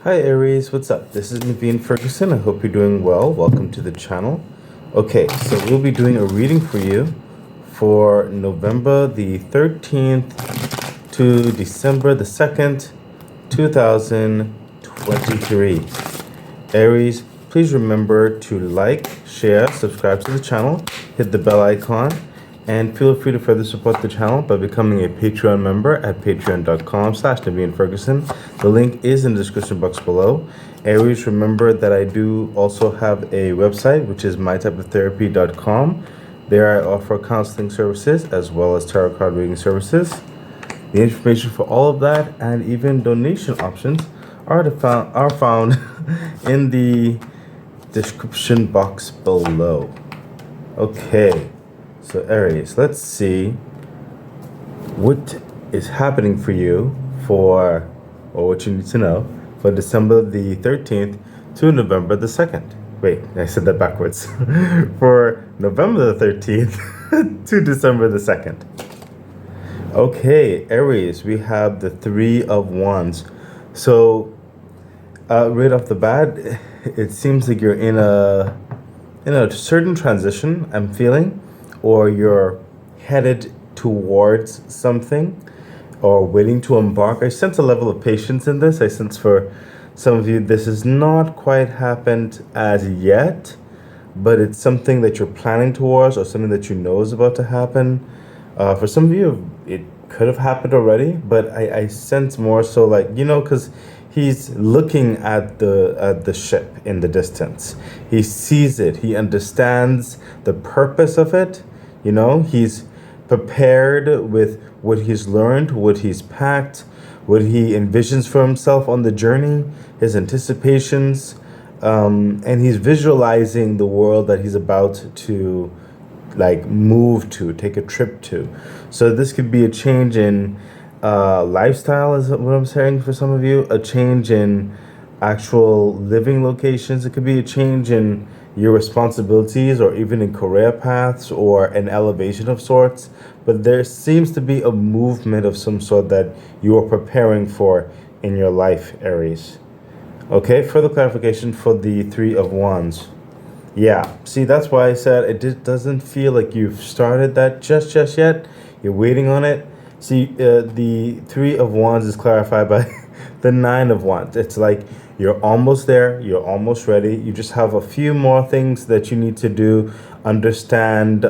Hi Aries, what's up? This is Naveen Ferguson. I hope you're doing well. Welcome to the channel. Okay, so we'll be doing a reading for you for November the 13th to December the 2nd, 2023. Aries, please remember to like, share, subscribe to the channel, hit the bell icon, and feel free to further support the channel by becoming a Patreon member at patreon.com/Naveen Ferguson. The link is in the description box below. Aries, remember that I do also have a website, which is mytypeoftherapy.com. There I offer counseling services as well as tarot card reading services. The information for all of that and even donation options are found in the description box below. Okay, so Aries, let's see what is happening for you or what you need to know for December the 13th to November the 2nd. Wait, I said that backwards. For November the 13th to December the 2nd. Okay, Aries, we have the Three of Wands. So, right off the bat, it seems like you're in a certain transition, I'm feeling, or you're headed towards something or waiting to embark. I sense a level of patience in this. I sense for some of you this has not quite happened as yet, but it's something that you're planning towards or something that you know is about to happen. For some of you, it could have happened already, but I sense more so like, because he's looking at the ship in the distance. He sees it. He understands the purpose of it. He's prepared with what he's learned, what he's packed, what he envisions for himself on the journey, his anticipations, and he's visualizing the world that he's about to move to, take a trip to. So this could be a change in lifestyle, is what I'm saying for some of you, a change in actual living locations. It could be a change in your responsibilities or even in career paths or an elevation of sorts. But there seems to be a movement of some sort that you are preparing for in your life, Aries. Okay, further clarification for the Three of Wands. Yeah, see, that's why I said it doesn't feel like you've started that just yet. You're waiting on it. See, the Three of Wands is clarified by the Nine of Wands. It's like you're almost there. You're almost ready. You just have a few more things that you need to do, understand,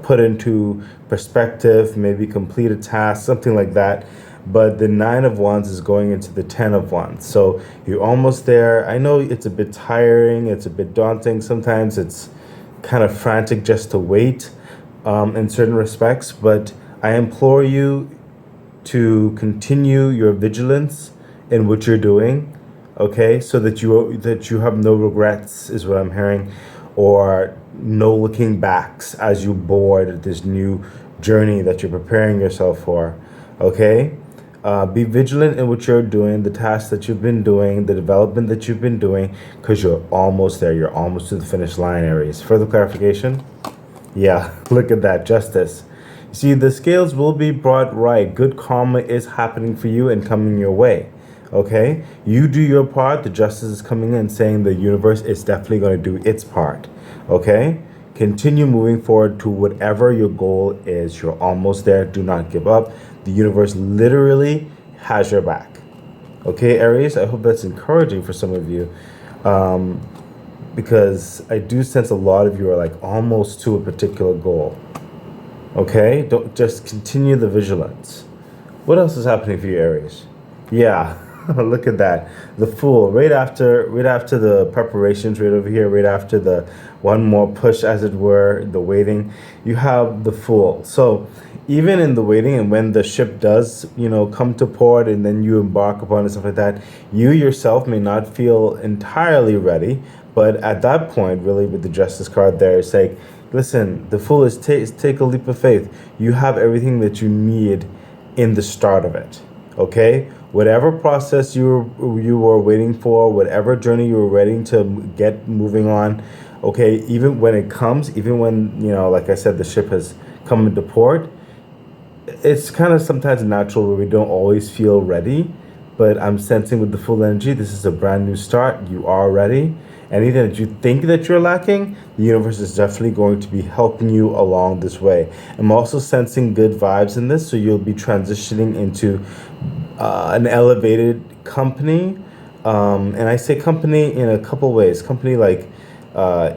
put into perspective, maybe complete a task, something like that. But the Nine of Wands is going into the Ten of Wands. So you're almost there. I know it's a bit tiring. It's a bit daunting. Sometimes it's kind of frantic just to wait in certain respects. But I implore you to continue your vigilance in what you're doing, okay? So that you have no regrets, is what I'm hearing, or no looking backs as you board this new journey that you're preparing yourself for, okay? Be vigilant in what you're doing, the tasks that you've been doing, the development that you've been doing, because you're almost there. You're almost to the finish line, Aries. Further clarification? Yeah, look at that, justice. See, the scales will be brought right. Good karma is happening for you and coming your way, okay? You do your part. The justice is coming in saying the universe is definitely going to do its part, okay? Continue moving forward to whatever your goal is. You're almost there. Do not give up. The universe literally has your back. Okay, Aries, I hope that's encouraging for some of you, because I do sense a lot of you are like almost to a particular goal. Okay, don't just continue the vigilance. What else is happening for you, Aries? Yeah, look at that. The Fool, right after the preparations, right over here, right after the one more push, as it were, the waiting, you have the Fool. So even in the waiting and when the ship does, come to port and then you embark upon it, stuff like that, you yourself may not feel entirely ready. But at that point, really, with the Justice card there, it's like, listen, the Fool is take a leap of faith. You have everything that you need in the start of it, okay? Whatever process you were waiting for, whatever journey you were ready to get moving on, okay, even when it comes, even when, like I said, the ship has come into port, it's kind of sometimes natural where we don't always feel ready, but I'm sensing with the full energy, this is a brand new start. You are ready. Anything that you think that you're lacking, the universe is definitely going to be helping you along this way. I'm also sensing good vibes in this, so you'll be transitioning into an elevated company. And I say company in a couple ways. Company like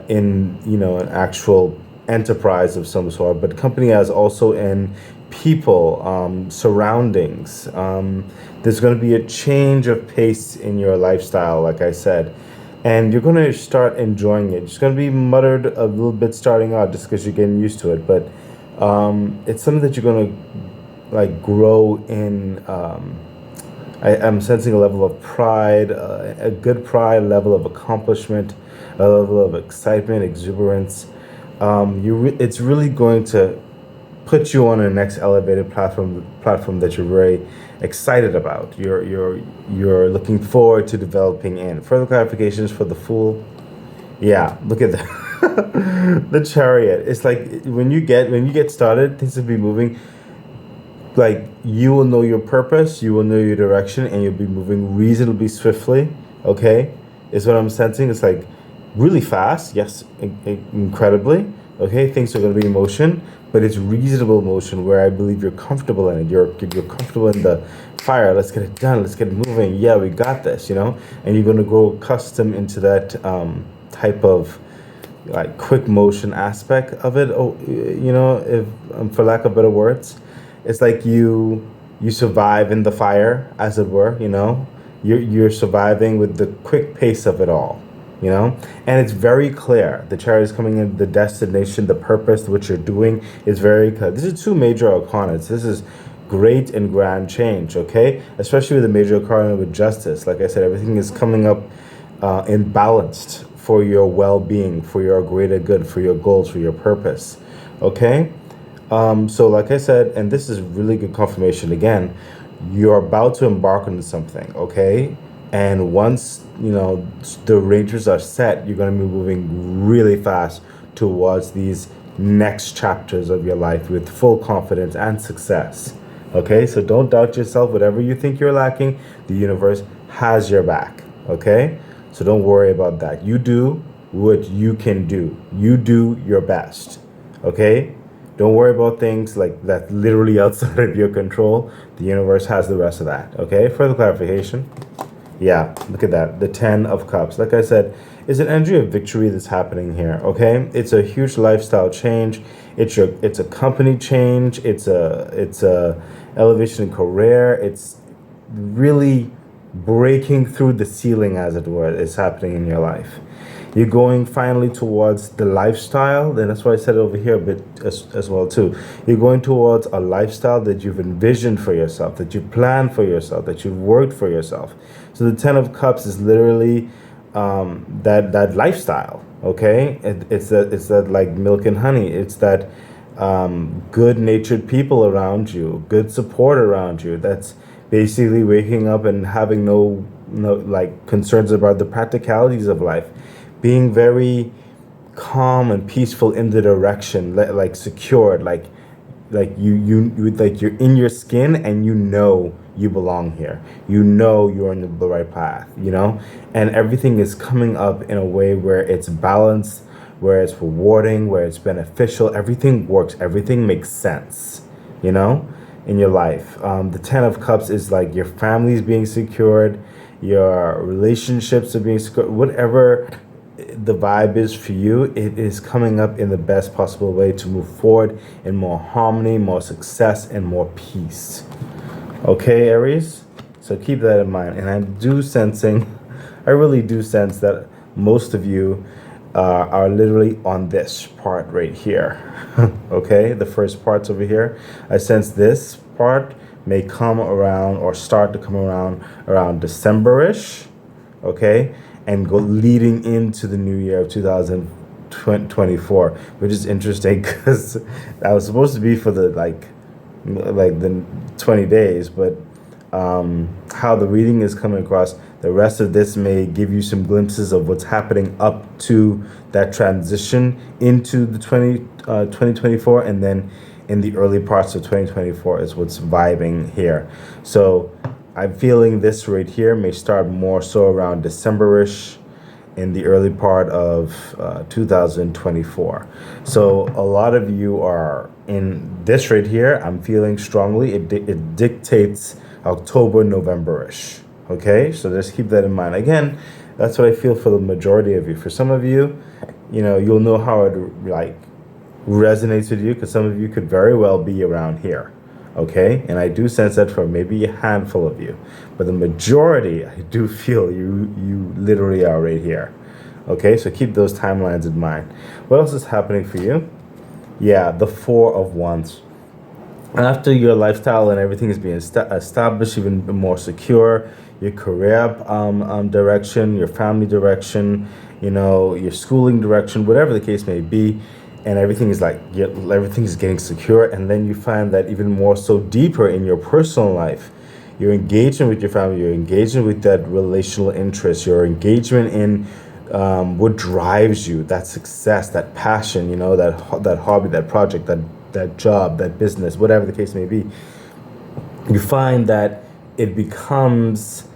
in, an actual enterprise of some sort, but company as also in people, surroundings. There's going to be a change of pace in your lifestyle, like I said, and you're going to start enjoying it. It's going to be muttered a little bit starting out just because you're getting used to it, but it's something that you're going to like grow in. I'm sensing a level of pride, a good pride, level of accomplishment, a level of excitement, exuberance. It's really going to put you on a next elevated platform that you're very excited about. You're looking forward to developing in. Further clarifications for the Fool. Yeah, look at that. The Chariot. It's like when you get started, things will be moving. Like you will know your purpose, you will know your direction, and you'll be moving reasonably swiftly. Okay, is what I'm sensing. It's like really fast, yes, incredibly. Okay, things are going to be in motion, but it's reasonable motion where I believe you're comfortable in it. You're comfortable in the fire. Let's get it done. Let's get it moving. Yeah, we got this. And you're going to grow accustomed into that type of like quick motion aspect of it. Oh, if for lack of better words, it's like you survive in the fire, as it were. You're surviving with the quick pace of it all. And it's very clear. The Chariot is coming in, the destination, the purpose, what you're doing is very clear. These are two major arcanas. This is great and grand change, okay? Especially with the major arcana with justice. Like I said, everything is coming up in balanced for your well-being, for your greater good, for your goals, for your purpose, okay? So like I said, and this is really good confirmation again, you're about to embark on something, okay? And once, the arrangements are set, you're going to be moving really fast towards these next chapters of your life with full confidence and success. Okay, so don't doubt yourself. Whatever you think you're lacking, the universe has your back. Okay, so don't worry about that. You do what you can do. You do your best. Okay, don't worry about things like that literally outside of your control. The universe has the rest of that. Okay, further clarification. Yeah, look at that. The 10 of Cups. Like I said, it's an energy of victory that's happening here, okay? It's a huge lifestyle change. It's a company change. It's a elevation in career. It's really breaking through the ceiling, as it were, is happening in your life. You're going finally towards the lifestyle, and that's why I said it over here a bit as well too. You're going towards a lifestyle that you've envisioned for yourself, that you planned for yourself, that you've worked for yourself. So the 10 of Cups is literally that lifestyle, okay? It's that like milk and honey. It's that good-natured people around you, good support around you. That's basically waking up and having no like concerns about the practicalities of life, being very calm and peaceful in the direction, like secured, like you like you're in your skin and you belong here. You're on the right path, and everything is coming up in a way where it's balanced, where it's rewarding, where it's beneficial. Everything works. Everything makes sense, in your life. The 10 of Cups is like your family's being secured, your relationships are being secured, whatever the vibe is for you, it is coming up in the best possible way to move forward in more harmony, more success, and more peace. Okay, Aries? So keep that in mind. And I really do sense that most of you are literally on this part right here. Okay, the first part's over here. I sense this part may come around or start to come around December-ish, okay, and go leading into the new year of 2024, which is interesting because that was supposed to be for the like the 20 days, but how the reading is coming across, the rest of this may give you some glimpses of what's happening up to that transition into the 2024, and then in the early parts of 2024 is what's vibing here. So I'm feeling this right here may start more so around December-ish, in the early part of 2024. So a lot of you are in this right here. I'm feeling strongly. It dictates October, November-ish. Okay, so just keep that in mind. Again, that's what I feel for the majority of you. For some of you, you'll know how it like resonates with you because some of you could very well be around here. Okay, and I do sense that for maybe a handful of you, but the majority, I do feel you literally are right here. Okay, so keep those timelines in mind. What else is happening for you? Yeah, the Four of Wands. After your lifestyle and everything is being established, even more secure, your career direction, your family direction, your schooling direction, whatever the case may be, and everything is everything is getting secure, and then you find that even more so deeper in your personal life, you're engaging with your family, you're engaging with that relational interest, your engagement in what drives you, that success, that passion, that hobby, that project, that job, that business, whatever the case may be. You find that it becomes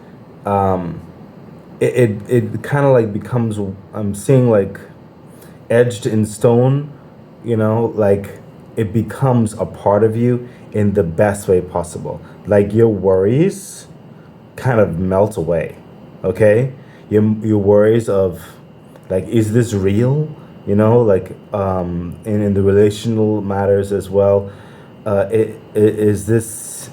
it kind of like becomes, I'm seeing like edged in stone, like it becomes a part of you in the best way possible. Like your worries kind of melt away. Okay, your worries of like, is this real? Like in the relational matters as well. Is this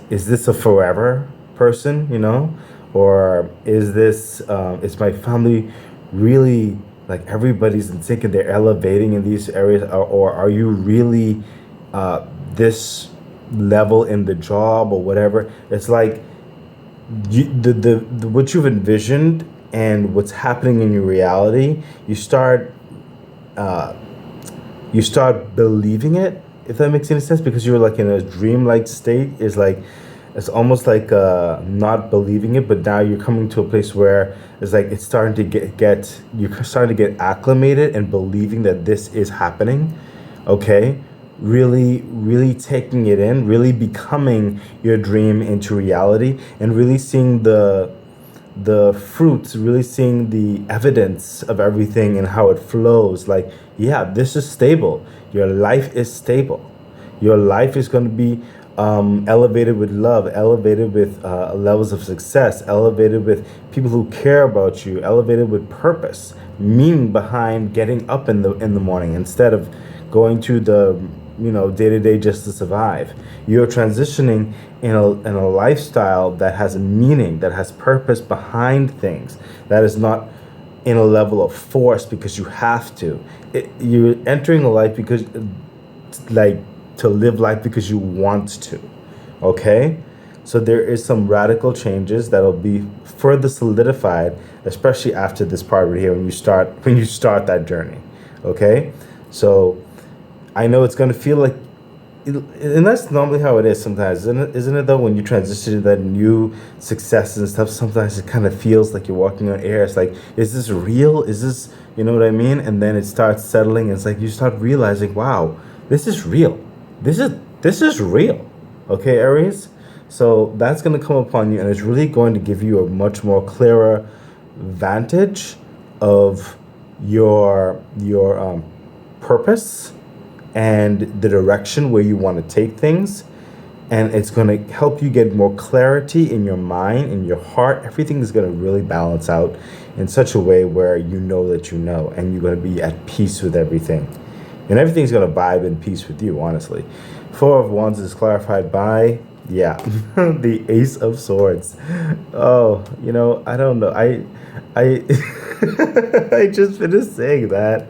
a forever person? Or is my family really, like, everybody's in sync and they're elevating in these areas, or are you really this level in the job or whatever? It's like the what you've envisioned and what's happening in your reality, you start believing it, if that makes any sense, because you're like in a dreamlike state. Is like, it's almost like not believing it, but now you're coming to a place where it's like it's starting to get you're starting to get acclimated and believing that this is happening. Okay, really taking it in, really becoming your dream into reality, and really seeing the fruits, really seeing the evidence of everything and how it flows. Like, yeah, this is stable. Your life is stable. Your life is going to be elevated with love, elevated with levels of success, elevated with people who care about you, elevated with purpose, meaning behind getting up in the morning instead of going to the day to day just to survive. You're transitioning in a lifestyle that has a meaning, that has purpose behind things, that is not in a level of force because you have to. You're entering a life because, like, to live life because you want to. Okay, so there is some radical changes that'll be further solidified, especially after this part right here, when you start that journey. Okay, so I know it's going to feel like, and that's normally how it is sometimes, isn't it though? When you transition to that new success and stuff, sometimes it kind of feels like you're walking on air. It's like, is this real? Is this, you know what I mean? And then it starts settling. And it's like you start realizing, wow, this is real. This is real. Okay, Aries? So that's going to come upon you, and it's really going to give you a much more clearer vantage of your purpose and the direction where you want to take things. And it's going to help you get more clarity in your mind, in your heart. Everything is going to really balance out in such a way where you know that you know, and you're going to be at peace with everything. And everything's going to vibe in peace with you, honestly. Four of Wands is clarified by, yeah, the Ace of Swords. Oh, I don't know. I I just finished saying that.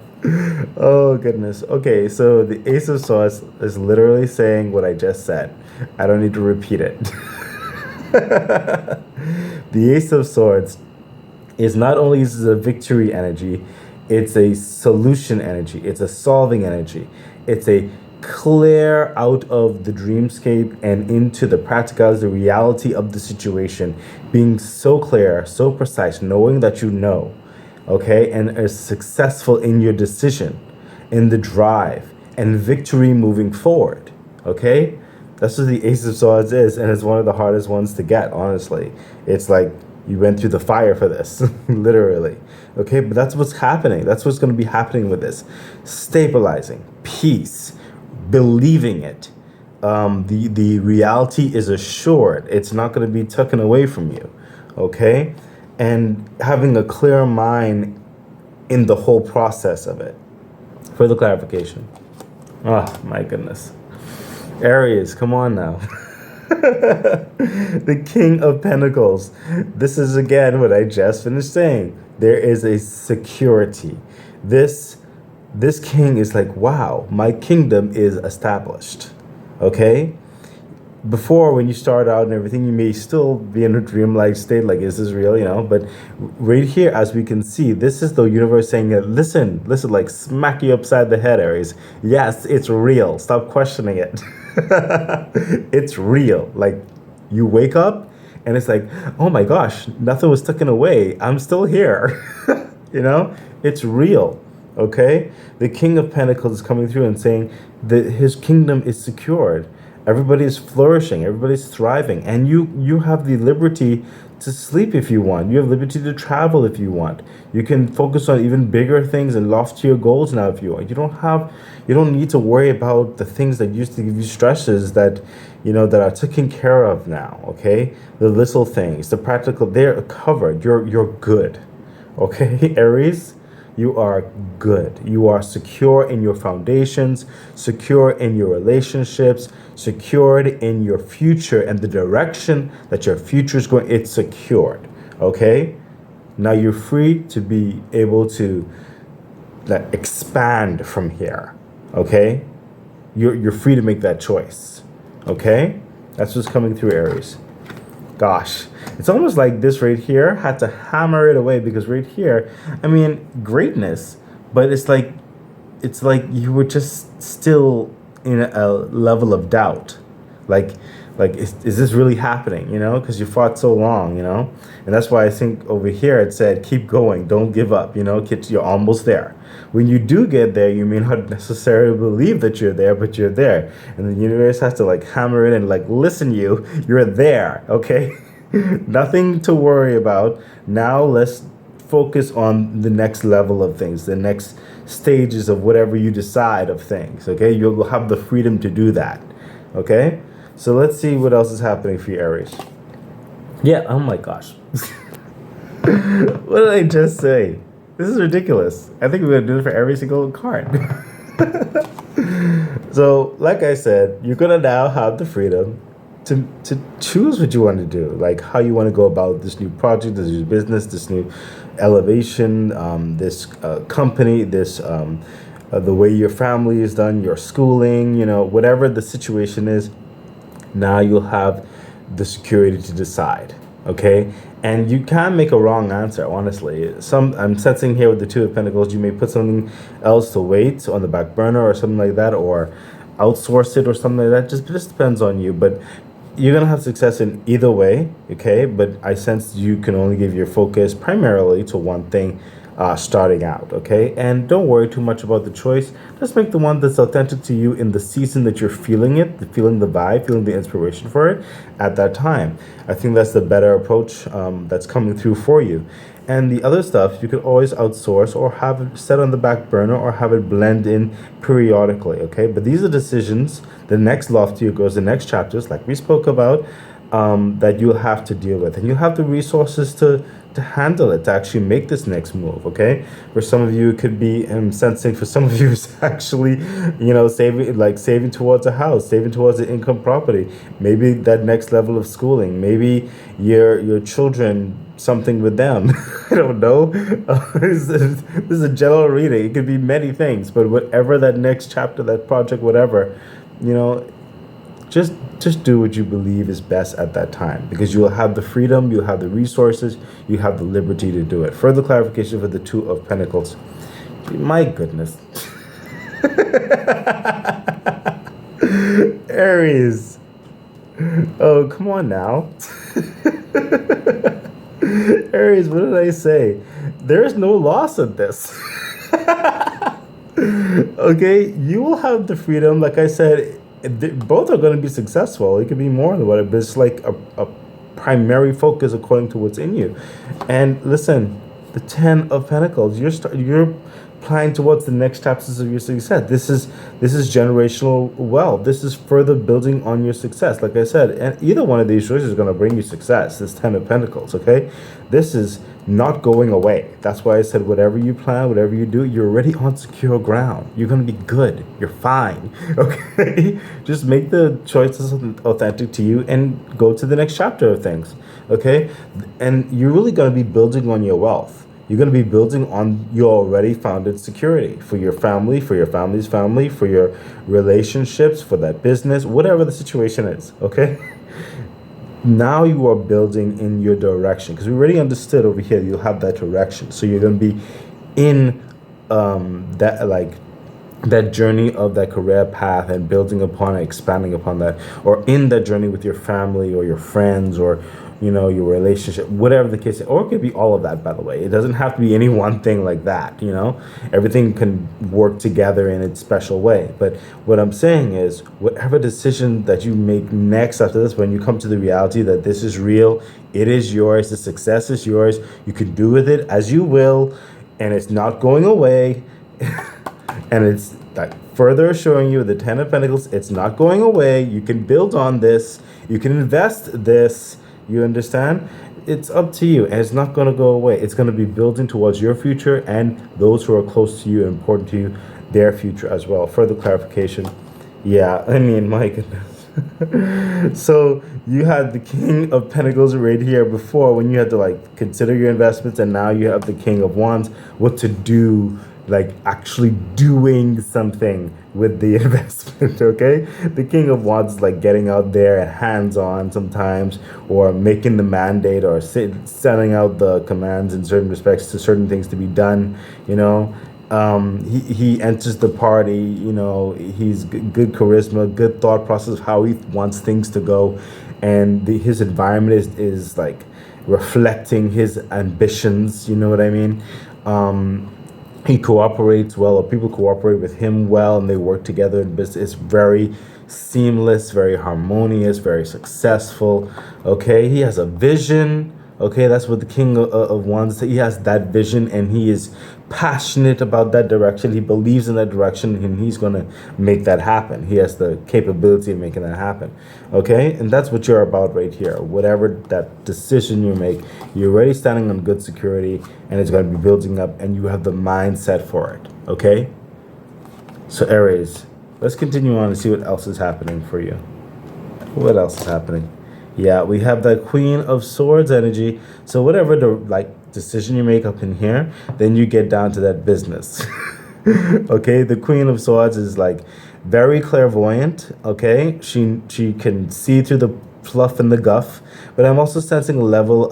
Oh, goodness. Okay, so the Ace of Swords is literally saying what I just said. I don't need to repeat it. The Ace of Swords is not only uses a victory energy, it's a solution energy, it's a solving energy, it's a clear out of the dreamscape and into the practicalities, the reality of the situation, being so clear, so precise, knowing that you know, okay, and are successful in your decision, in the drive, and victory moving forward, okay? That's what the Ace of Swords is, and it's one of the hardest ones to get, honestly. It's like you went through the fire for this, literally. Okay, but that's what's happening. That's what's going to be happening with this. Stabilizing, peace, believing it. The reality is assured. It's not going to be taken away from you. Okay, and having a clear mind in the whole process of it. Further clarification. Oh my goodness. Aries, come on now. The King of Pentacles. This is again what I just finished saying. There is a security. This king is like, wow, my kingdom is established. Okay? Before, when you start out and everything, you may still be in a dreamlike state, like, is this real, But right here, as we can see, this is the universe saying that, listen, like, smack you upside the head, Aries. Yes, it's real. Stop questioning it. It's real. Like, you wake up and it's like, oh my gosh, nothing was taken away. I'm still here. It's real. Okay? The King of Pentacles is coming through and saying that his kingdom is secured. Everybody's flourishing, everybody's thriving, and you have the liberty to sleep if you want. You have liberty to travel if you want. You can focus on even bigger things and loftier goals now if you want. You don't need to worry about the things that used to give you stresses that are taken care of now. Okay, the little things, the practical, they're covered. You're good. Okay, Aries. You are good. You are secure in your foundations, secure in your relationships, secured in your future and the direction that your future is going. It's secured. Okay? Now you're free to be able to expand from here. Okay? You're free to make that choice. Okay? That's what's coming through, Aries. Gosh, it's almost like this right here had to hammer it away, because right here, I mean, greatness, but it's like you were just still in a level of doubt. Like is this really happening, because you fought so long, and that's why I think over here it said, keep going, don't give up, you're almost there. When you do get there, you may not necessarily believe that you're there, but you're there. And the universe has to hammer it and listen, you're there, okay? Nothing to worry about. Now let's focus on the next level of things, the next stages of whatever you decide of things, okay? You'll have the freedom to do that, okay? So let's see what else is happening for you, Aries. Yeah, oh my gosh. What did I just say? This is ridiculous. I think we're going to do it for every single card. So, like I said, you're going to now have the freedom to choose what you want to do, like how you want to go about this new project, this new business, this new elevation, this company, this the way your family is done, your schooling, whatever the situation is. Now you'll have the security to decide, okay? And you can make a wrong answer, honestly. I'm sensing here with the Two of Pentacles, you may put something else to wait on the back burner or something like that, or outsource it or something like that. Just depends on you. But you're going to have success in either way, okay? But I sense you can only give your focus primarily to one thing starting out, okay? And don't worry too much about the choice. Just make the one that's authentic to you in the season that you're feeling it, feeling the vibe, feeling the inspiration for it at that time. I think that's the better approach that's coming through for you. And the other stuff, you could always outsource or have it set on the back burner or have it blend in periodically, okay? But these are decisions, the next loftier goals, the next chapters, like we spoke about, that you'll have to deal with. And you have the resources to handle it, to actually make this next move, okay? For some of you, it could be sensing, for some of you, it's actually, saving towards a house, saving towards an income property, maybe that next level of schooling, maybe your children, something with them. I don't know. This is a general reading. It could be many things, but whatever that next chapter, that project, whatever, just do what you believe is best at that time, because you will have the freedom, you have the resources, you have the liberty to do it. Further clarification for the Two of Pentacles. My goodness. Aries. Oh, come on now. Aries, what did I say? There's no loss in this. Okay, you will have the freedom, like I said, both are going to be successful. It could be more than what, but it's like a primary focus according to what's in you. And listen, the 10 of Pentacles, you're applying towards the next chapters of your success. This is generational wealth. This is further building on your success. Like I said, and either one of these choices is going to bring you success. This 10 of Pentacles, okay? This is not going away. That's why I said whatever you plan, whatever you do, you're already on secure ground. You're going to be good. You're fine, okay? Just make the choices authentic to you and go to the next chapter of things, okay? And you're really going to be building on your wealth. You're going to be building on your already founded security for your family, for your family's family, for your relationships, for that business, whatever the situation is, okay? Now you are building in your direction, because we already understood over here you'll have that direction. So you're going to be in that journey of that career path and building upon it, expanding upon that, or in that journey with your family or your friends or your relationship, whatever the case is. Or it could be all of that, by the way. It doesn't have to be any one thing like that. Everything can work together in its special way. But what I'm saying is, whatever decision that you make next after this, when you come to the reality that this is real, it is yours, the success is yours, you can do with it as you will, and it's not going away. And it's like further assuring you, the 10 of Pentacles, it's not going away. You can build on this. You can invest this. You understand? It's up to you, and it's not going to go away. It's going to be building towards your future and those who are close to you and important to you, their future as well. Further clarification. Yeah, I mean, my goodness. So you had the King of Pentacles right here before, when you had to consider your investments, and now you have the King of Wands, what to do, actually doing something with the investment, okay? The King of Wands is getting out there and hands-on sometimes, or making the mandate, or sending out the commands in certain respects to certain things to be done, he enters the party, he's good charisma, good thought process of how he wants things to go, and his environment is reflecting his ambitions, you know what I mean? He cooperates well, or people cooperate with him well, and they work together in business. It's very seamless, very harmonious, very successful. Okay, he has a vision. Okay, that's what the King of Wands, he has that vision, and he is passionate about that direction. He believes in that direction, and he's going to make that happen. He has the capability of making that happen. Okay, and that's what you're about right here. Whatever that decision you make, you're already standing on good security, and it's going to be building up, and you have the mindset for it. Okay, so Aries, let's continue on and see what else is happening for you. What else is happening? Yeah, we have that Queen of Swords energy. So whatever the decision you make up in here, then you get down to that business. Okay, the Queen of Swords is very clairvoyant. Okay, she can see through the fluff and the guff. But I'm also sensing a level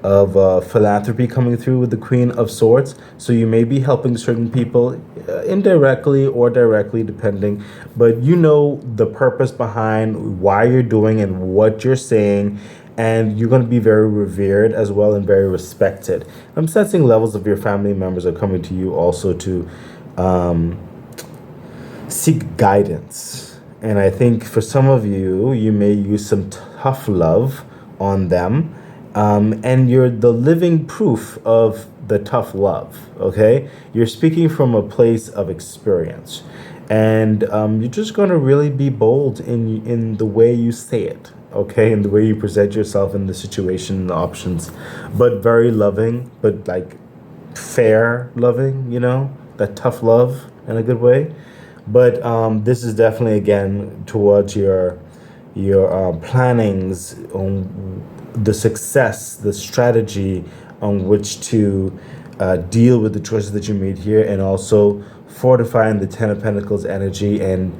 of philanthropy coming through with the Queen of Swords. So you may be helping certain people indirectly or directly, depending, but the purpose behind why you're doing and what you're saying, and you're going to be very revered as well and very respected. I'm sensing levels of your family members are coming to you also to seek guidance. And I think for some of you, you may use some tough love on them. And you're the living proof of the tough love, okay? You're speaking from a place of experience. And you're just going to really be bold in the way you say it, okay? In the way you present yourself in the situation, the options. But very loving, but fair loving, that tough love in a good way. But this is definitely, again, towards your plannings on the success, the strategy on which to deal with the choices that you made here, and also fortifying the 10 of Pentacles energy and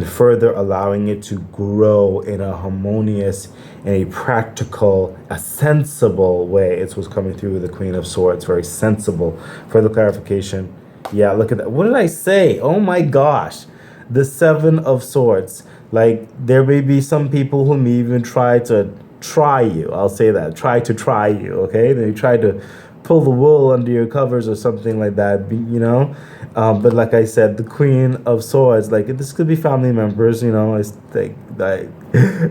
further allowing it to grow in a harmonious and a practical, a sensible way. It's what's coming through with the Queen of Swords, very sensible. Further clarification. Yeah, look at that. What did I say? Oh my gosh. The 7 of Swords. There may be some people who may even try you. I'll say that. Try you, okay? They try to pull the wool under your covers or something like that, but like I said, the Queen of Swords, like this could be family members, I think like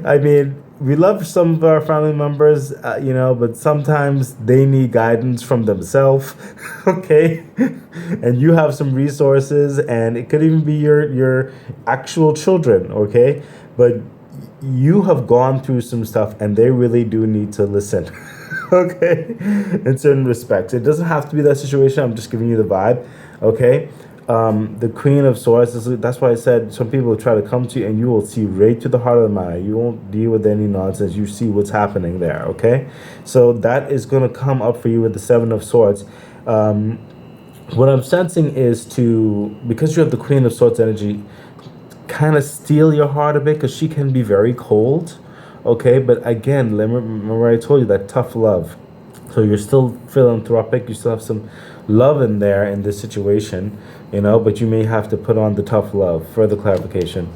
I mean, we love some of our family members, but sometimes they need guidance from themselves. Okay, and you have some resources, and it could even be your actual children. Okay, but you have gone through some stuff, and they really do need to listen. Okay, in certain respects, it doesn't have to be that situation. I'm just giving you the vibe. Okay, the Queen of Swords. That's why I said some people will try to come to you, and you will see right to the heart of the matter. You won't deal with any nonsense. You see what's happening there. Okay, so that is going to come up for you with the Seven of Swords. What I'm sensing is because you have the Queen of Swords energy, kind of steal your heart a bit, because she can be very cold. Okay, but again, remember I told you that tough love. So you're still philanthropic, you still have some love in there in this situation, but you may have to put on the tough love. Further clarification.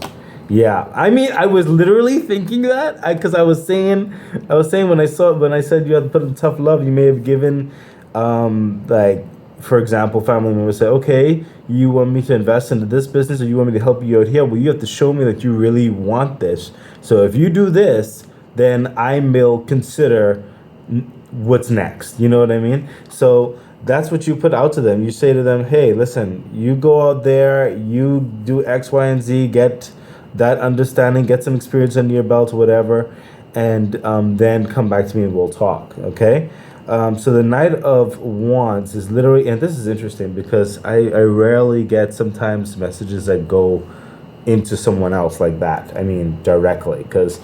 Yeah, I mean, I was literally thinking that, because I was saying when I said you had to put in tough love, you may have given, like, for example, family members say, okay, you want me to invest into this business, or you want me to help you out here? Well, you have to show me that you really want this. So if you do this, then I will consider what's next. You know what I mean? So that's what you put out to them. You say to them, hey, listen, you go out there, you do X, Y, and Z, get that understanding, get some experience under your belt or whatever, and then come back to me and we'll talk. Okay? So the Knight of Wands is literally, and this is interesting because I rarely get sometimes messages that go into someone else like that. I mean, directly. Because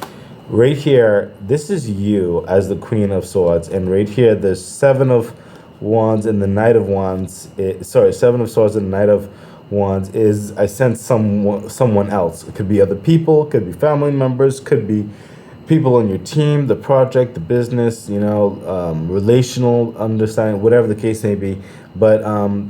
right here, this is you as the Queen of Swords. And right here, there's Seven of Wands and the Knight of Wands. Seven of Swords and the Knight of Wands is, I sense someone else. It could be other people, could be family members, could be people on your team, the project, the business, relational understanding, whatever the case may be. But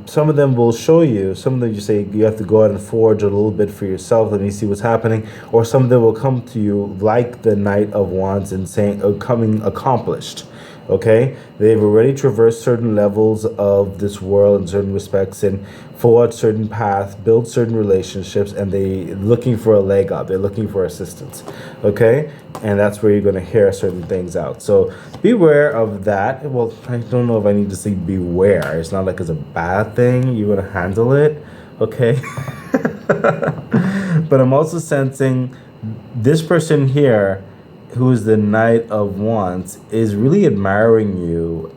some of them will show you, some of them you say you have to go out and forge a little bit for yourself, let me see what's happening. Or some of them will come to you like the Knight of Wands and saying, coming accomplished. Okay, they've already traversed certain levels of this world in certain respects and forged certain paths, built certain relationships, and they looking for a leg up. They're looking for assistance. Okay, and that's where you're going to hear certain things out. So beware of that. Well, I don't know if I need to say beware. It's not like it's a bad thing. You're going to handle it. Okay, but I'm also sensing this person here, who is the Knight of Wands, is really admiring you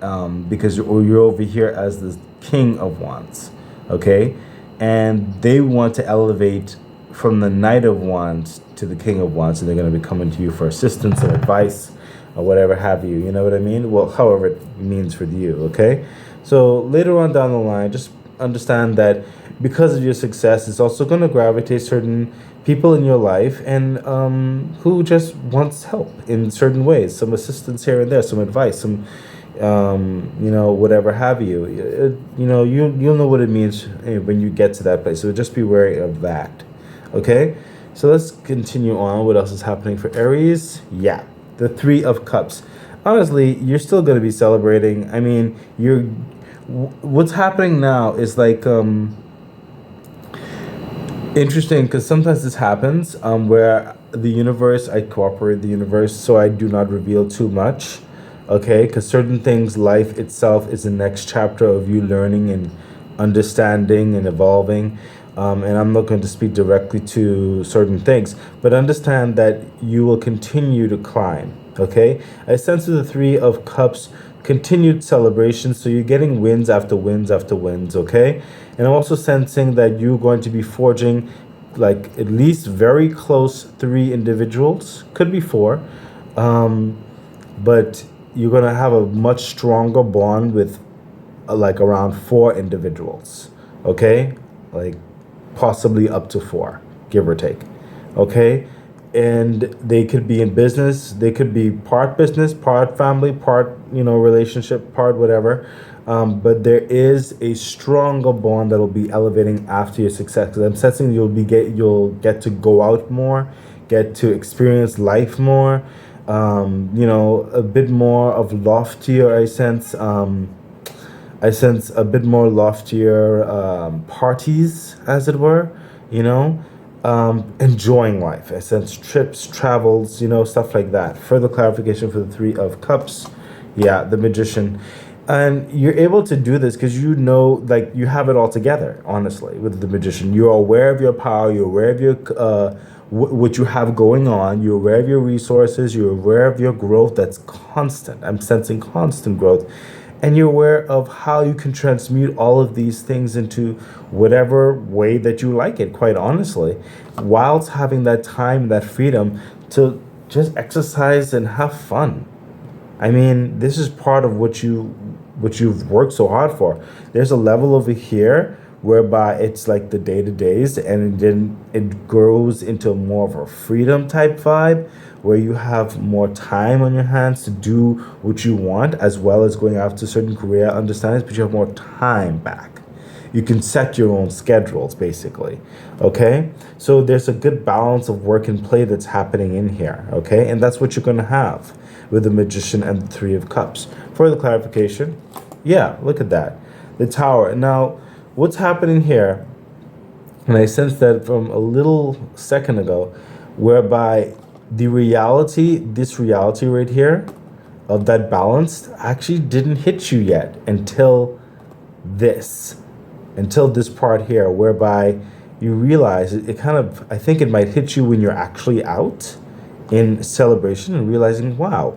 because you're over here as the King of Wands, okay? And they want to elevate from the Knight of Wands to the King of Wands, and they're going to be coming to you for assistance and advice or whatever have you. You know what I mean? Well, however it means for you, okay? So later on down the line, just understand that because of your success, it's also going to gravitate certain people in your life and who just wants help in certain ways, some assistance here and there, some advice, some whatever have you. You'll know what it means when you get to that place. So just be wary of that. Okay, so let's continue on. What else is happening for Aries? Yeah, the Three of Cups. Honestly, you're still going to be celebrating. I mean, what's happening now is like interesting, because sometimes this happens where I cooperate the universe, so I do not reveal too much. Okay, because certain things, life itself is the next chapter of you learning and understanding and evolving. And I'm not going to speak directly to certain things, but understand that you will continue to climb. Okay, I sense with the Three of Cups, continued celebration. So you're getting wins after wins after wins. Okay, and I'm also sensing that you're going to be forging like at least very close 3 individuals, could be 4, but you're going to have a much stronger bond with like around 4 individuals. Okay, like possibly up to 4, give or take. Okay, and they could be in business, they could be part business, part family, part relationship, part whatever, but there is a stronger bond that will be elevating after your success. Because I'm sensing you'll get to go out more, get to experience life more, a bit more of loftier, I sense, I sense a bit more loftier parties, as it were, you know, enjoying life. I sense trips, travels, stuff like that. Further clarification for the Three of Cups. Yeah, the Magician. And you're able to do this because like, you have it all together, honestly, with the Magician. You're aware of your power, you're aware of your what you have going on, you're aware of your resources, you're aware of your growth that's constant. I'm sensing constant growth. And you're aware of how you can transmute all of these things into whatever way that you like it, quite honestly, whilst having that time, that freedom to just exercise and have fun. I mean, this is part of what you've worked so hard for. There's a level over here whereby it's like the day-to-days, and then it grows into more of a freedom type vibe where you have more time on your hands to do what you want, as well as going after certain career understandings, but you have more time back. You can set your own schedules, basically. Okay? So there's a good balance of work and play that's happening in here. Okay? And that's what you're going to have with the Magician and the Three of Cups. Further clarification, yeah, look at that. The Tower. Now, what's happening here, and I sense that from a little second ago, whereby this reality right here of that balance actually didn't hit you yet this, until this part here, whereby you realize it kind of, I think it might hit you when you're actually out in celebration and realizing, wow,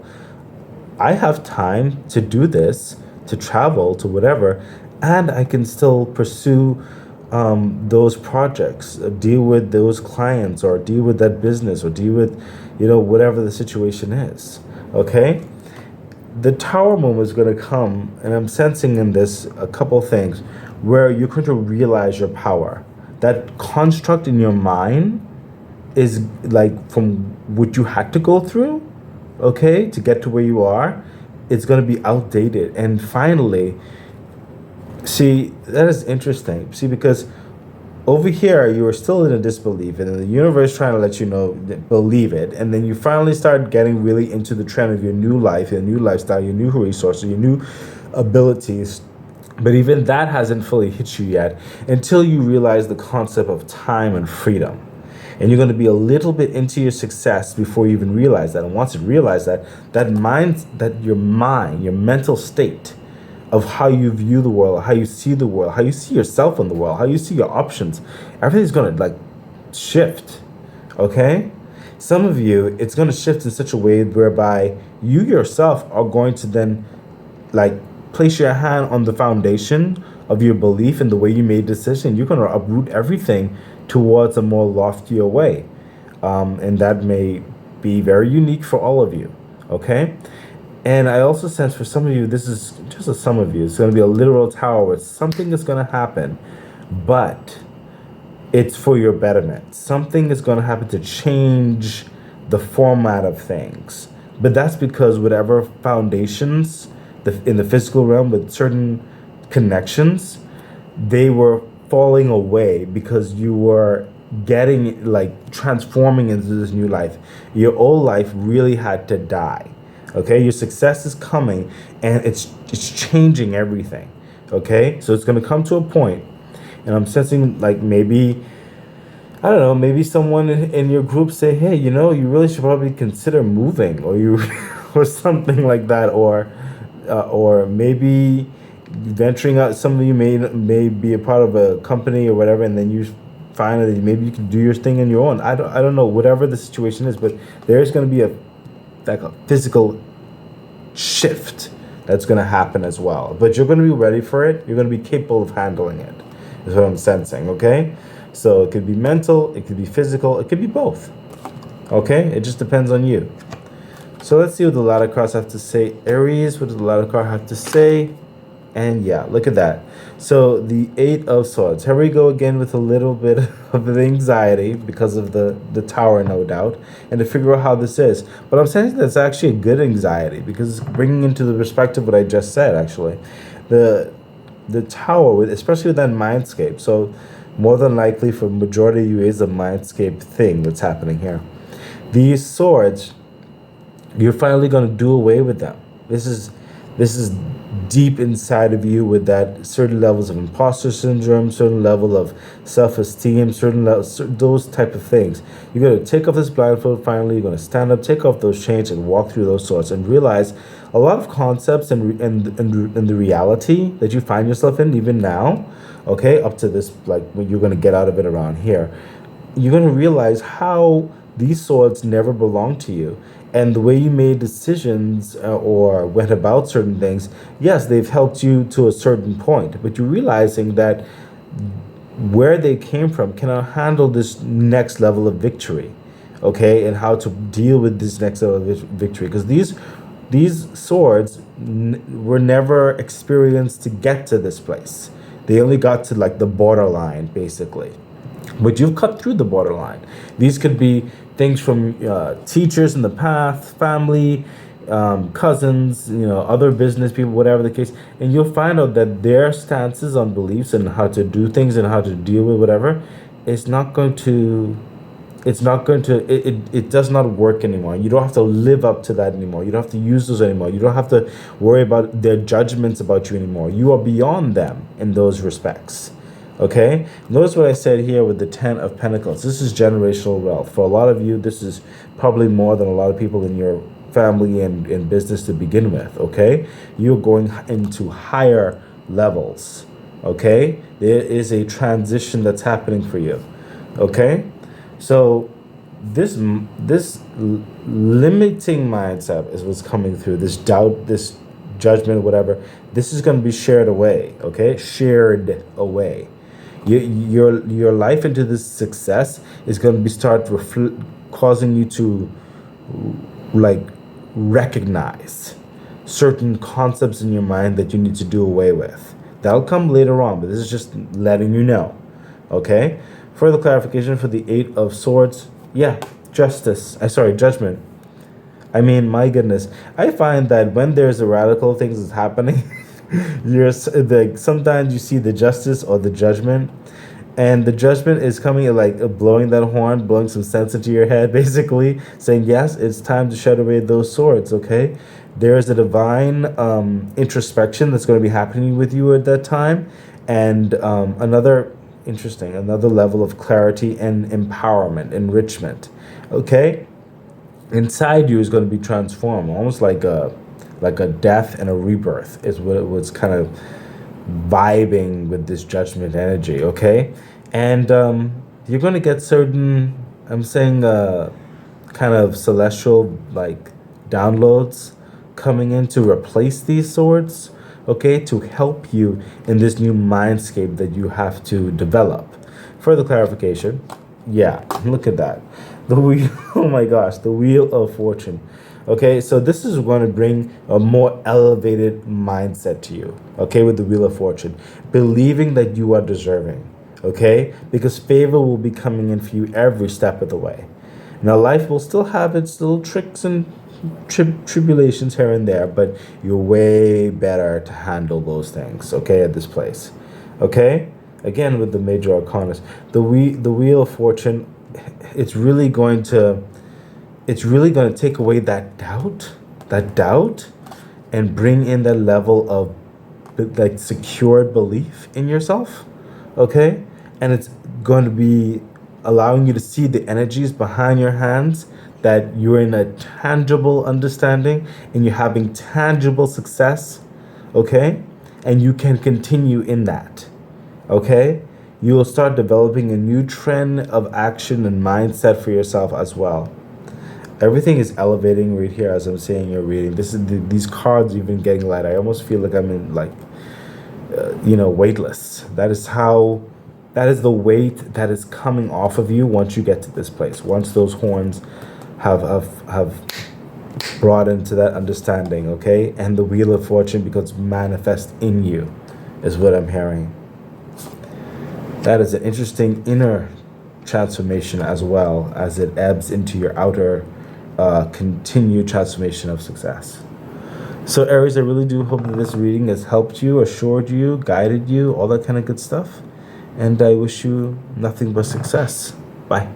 I have time to do this, to travel, to whatever, and I can still pursue those projects, deal with those clients, or deal with that business, or deal with, whatever the situation is. Okay? The Tower moment is going to come, and I'm sensing in this a couple things where you're going to realize your power. That construct in your mind is like from what you had to go through, okay, to get to where you are. It's going to be outdated. And finally, see, that is interesting. See, because over here, you were still in a disbelief, and the universe trying to let you know, believe it. And then you finally start getting really into the trend of your new life, your new lifestyle, your new resources, your new abilities. But even that hasn't fully hit you yet until you realize the concept of time and freedom. And you're going to be a little bit into your success before you even realize that. And once you realize that, your mental state of how you view the world, how you see the world, how you see yourself in the world, how you see your options, everything's going to like shift. Okay? Some of you, it's going to shift in such a way whereby you yourself are going to then like place your hand on the foundation of your belief and the way you made decision. You're going to uproot everything towards a more loftier way. And that may be very unique for all of you. Okay? And I also sense for some of you, this is just a some of you, it's going to be a literal tower where something is going to happen, but it's for your betterment. Something is going to happen to change the format of things. But that's because whatever foundations in the physical realm with certain connections, they were falling away because you were getting like transforming into this new life. Your old life really had to die. Okay, your success is coming and it's changing everything. Okay, so it's going to come to a point, and I'm sensing like maybe, I don't know, maybe someone in your group say, hey, you really should probably consider moving, or you or something like that, or maybe venturing out. Some of you may be a part of a company or whatever, and then you find that maybe you can do your thing on your own. I don't know, whatever the situation is, but there's going to be a physical shift that's going to happen as well. But you're going to be ready for it. You're going to be capable of handling it, is what I'm sensing. Okay, so it could be mental, it could be physical, it could be both. Okay, it just depends on you. So let's see what the ladder cards have to say. Aries, what does the ladder card have to say? And yeah, look at that. So the Eight of Swords. Here we go again with a little bit of the anxiety because of the tower, no doubt, and to figure out how this is. But I'm saying that's actually a good anxiety because it's bringing into the perspective what I just said, actually. The tower, especially with that mindscape. So more than likely for majority of you is a mindscape thing that's happening here. These swords, you're finally going to do away with them. This This is deep inside of you with that certain levels of imposter syndrome, certain level of self-esteem, those type of things. You're going to take off this blindfold finally. You're going to stand up, take off those chains, and walk through those swords and realize a lot of concepts and the reality that you find yourself in even now, okay, up to this, like when you're going to get out of it around here, you're going to realize how these swords never belonged to you. And the way you made decisions or went about certain things, yes, they've helped you to a certain point, but you're realizing that where they came from cannot handle this next level of victory, okay, and how to deal with this next level of victory, because these swords were never experienced to get to this place. They only got to like the borderline, basically. But you've cut through the borderline. These could be things from teachers in the past, family, cousins, other business people, whatever the case. And you'll find out that their stances on beliefs and how to do things and how to deal with whatever is not going to, it does not work anymore. You don't have to live up to that anymore. You don't have to use those anymore. You don't have to worry about their judgments about you anymore. You are beyond them in those respects. Okay, notice what I said here with the 10 of Pentacles. This is generational wealth. For a lot of you, this is probably more than a lot of people in your family and in business to begin with. Okay, you're going into higher levels. Okay, there is a transition that's happening for you. Okay, so this limiting mindset is what's coming through. This doubt, this judgment, whatever. This is going to be shared away. Okay, shared away. Your life into this success is going to start causing you to like recognize certain concepts in your mind that you need to do away with. That'll come later on, but this is just letting you know. Okay. Further clarification for the 8 of Swords. Yeah, judgment. I mean, my goodness, I find that when there's a radical things that's happening. Sometimes you see the justice or the judgment, and the judgment is coming like blowing that horn, blowing some sense into your head, basically saying, yes, it's time to shed away those swords. Okay, there is a divine introspection that's going to be happening with you at that time, and another level of clarity and empowerment, enrichment. Okay, inside you is going to be transformed, almost like a death and a rebirth is what it was kind of vibing with this judgment energy, okay? And you're going to get certain, I'm saying kind of celestial like downloads coming in to replace these swords, okay? To help you in this new mindscape that you have to develop. Further clarification, yeah, look at that. The wheel, oh my gosh, the Wheel of Fortune. Okay, so this is going to bring a more elevated mindset to you, okay, with the Wheel of Fortune. Believing that you are deserving, okay, because favor will be coming in for you every step of the way. Now, life will still have its little tricks and tribulations here and there, but you're way better to handle those things, okay, at this place, okay? Again, with the major arcanas, the Wheel of Fortune, it's really going to take away that doubt and bring in that level of like secured belief in yourself, okay? And it's going to be allowing you to see the energies behind your hands, that you're in a tangible understanding and you're having tangible success, okay? And you can continue in that, okay? You will start developing a new trend of action and mindset for yourself as well. Everything is elevating right here as I'm saying your reading. These cards even getting light. I almost feel like I'm in like, weightless. That is the weight that is coming off of you once you get to this place. Once those horns have brought into that understanding, okay? And the Wheel of Fortune becomes manifest in you, is what I'm hearing. That is an interesting inner transformation as well as it ebbs into your outer continued transformation of success. So Aries, I really do hope that this reading has helped you, assured you, guided you, all that kind of good stuff. And I wish you nothing but success. Bye.